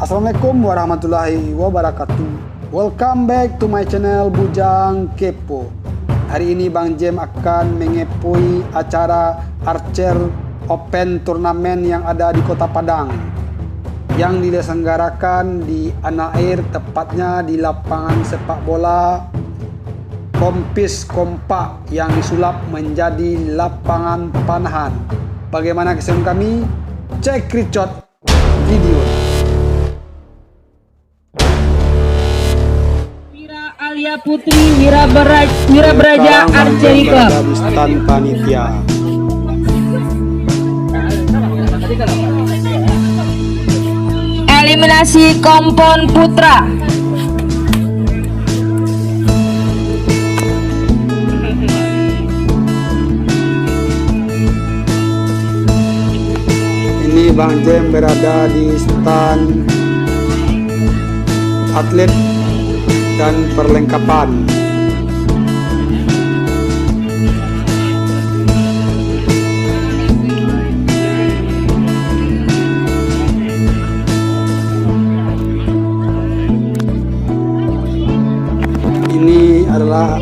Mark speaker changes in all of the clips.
Speaker 1: Assalamualaikum warahmatullahi wabarakatuh. Welcome back to my channel Bujang Kepo. Hari ini Bang Jem akan mengepoi acara Archer Open Turnamen yang ada di Kota Padang, yang diselenggarakan di Anak Air, tepatnya di lapangan sepak bola Kompis Kompak yang disulap menjadi lapangan panahan. Bagaimana kesan kami? Cek screenshot video.
Speaker 2: Wira Alia Putri Wira Braja Archery Club.
Speaker 1: Di stand panitia.
Speaker 2: Eliminasi Kompon Putra.
Speaker 1: Ini Bang Jem berada di stand atlet dan perlengkapan. Ini adalah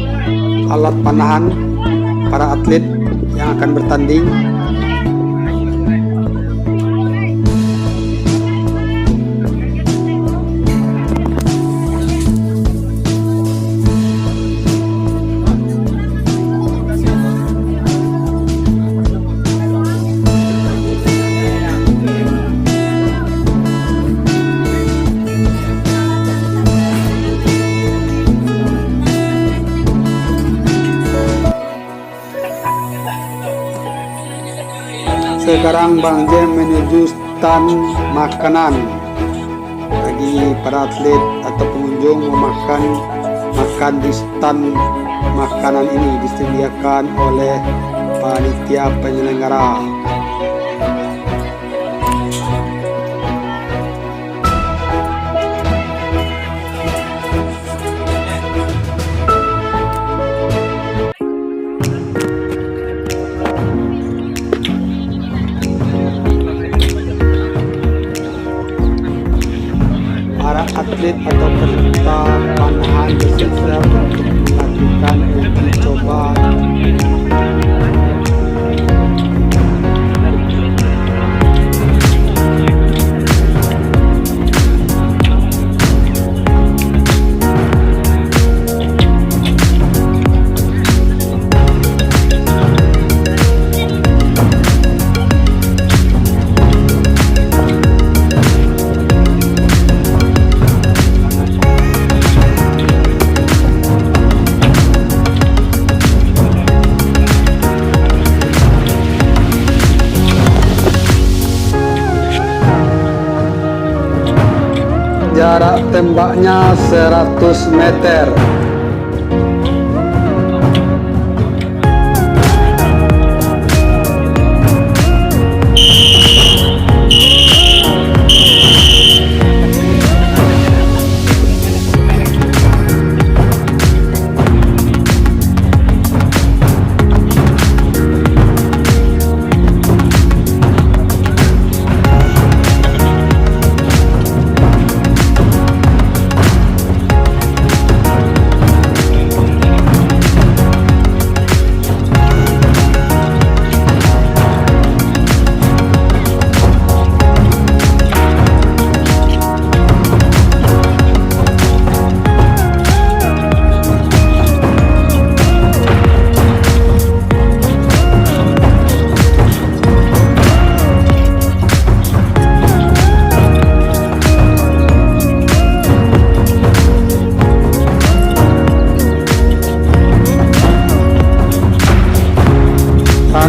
Speaker 1: alat panahan para atlet yang akan bertanding. Sekarang Bang Jem menuju stand makanan bagi para atlet atau pengunjung mau makan di stand makanan ini, disediakan oleh panitia penyelenggara. Para atlet atau peserta panahan bersiap untuk melakukan uji coba. Jarak tembaknya 100 meter.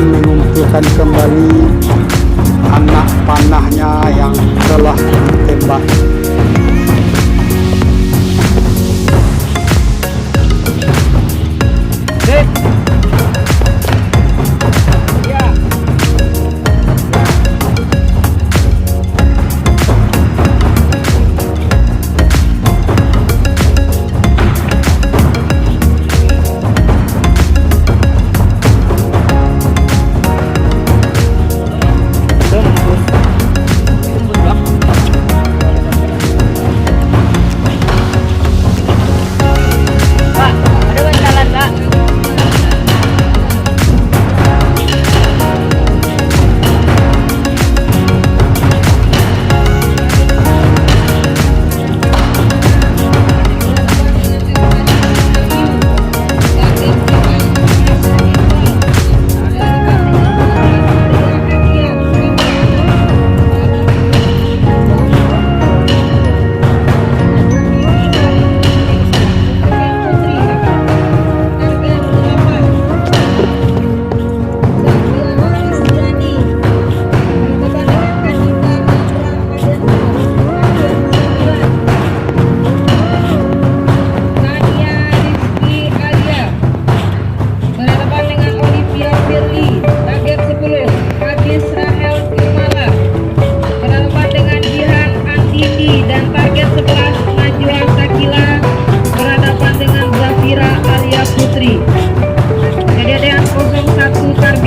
Speaker 1: Mengumpulkan kembali anak panahnya yang telah ditembak.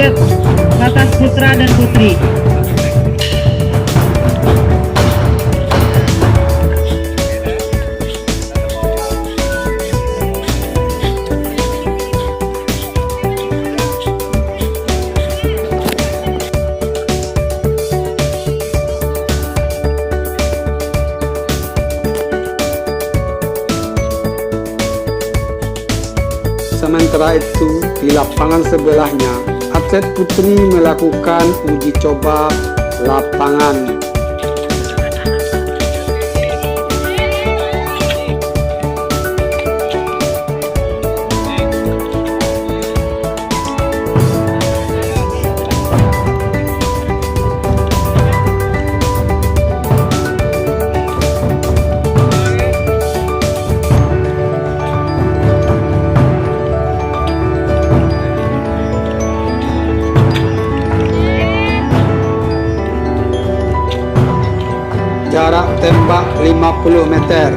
Speaker 2: target batas putra dan putri.
Speaker 1: Sementara itu, di lapangan sebelahnya, atlet putri melakukan uji coba lapangan. Jarak tembak 50 meter.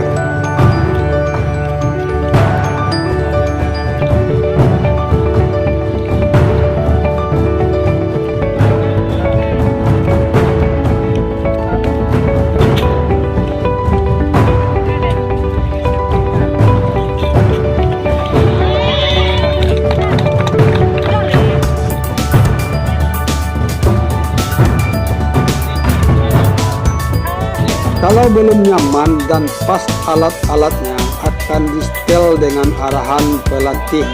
Speaker 1: Kalau belum nyaman dan pas alat-alatnya, akan di-setel dengan arahan pelatih.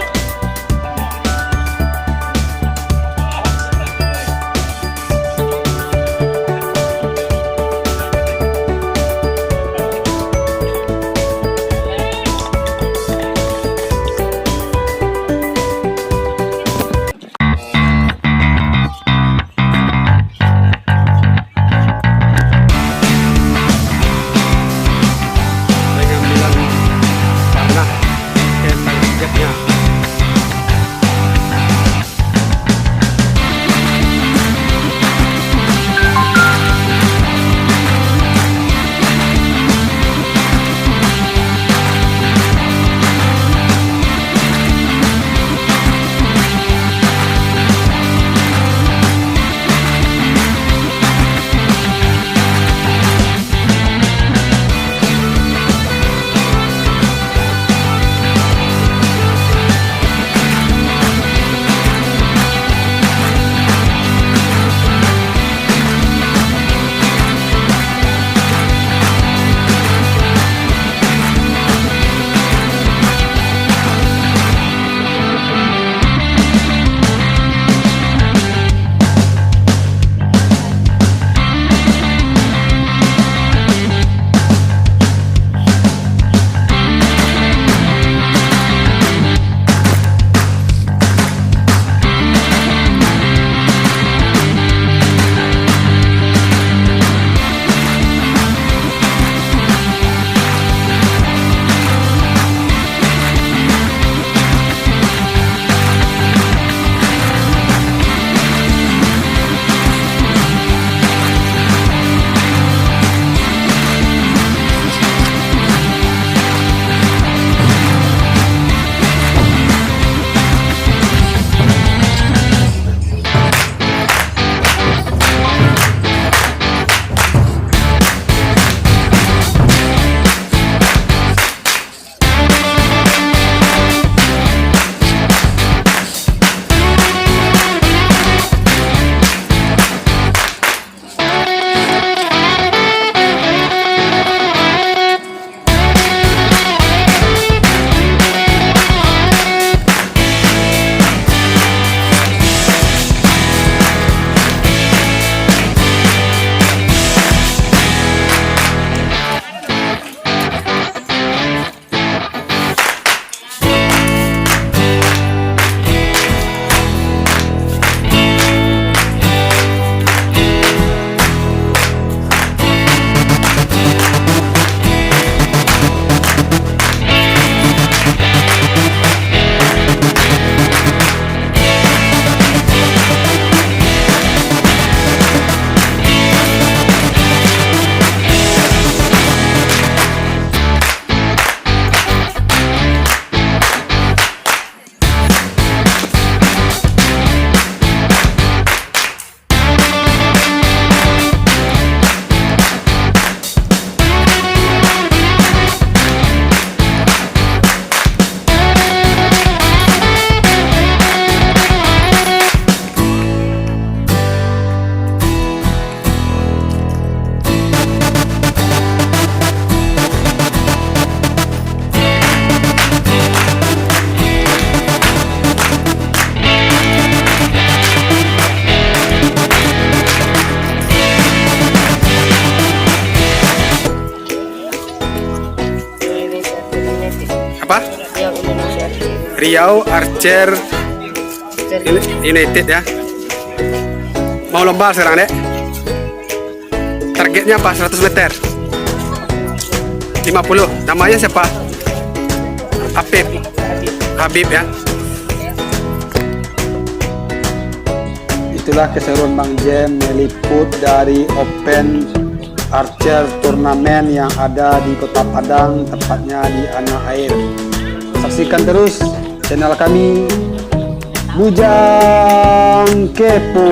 Speaker 1: Pengambilan panah dan targetnya. Riau Archer United ya. Mau lomba sekarang, Dek? Targetnya apa? 100 meter? 50. Namanya siapa? Habib ya. Itulah keseruan Bang Jem meliput dari Open Archer Turnamen yang ada di Kota Padang, tepatnya di Anak Air. Saksikan terus channel kami Bujang Kepo.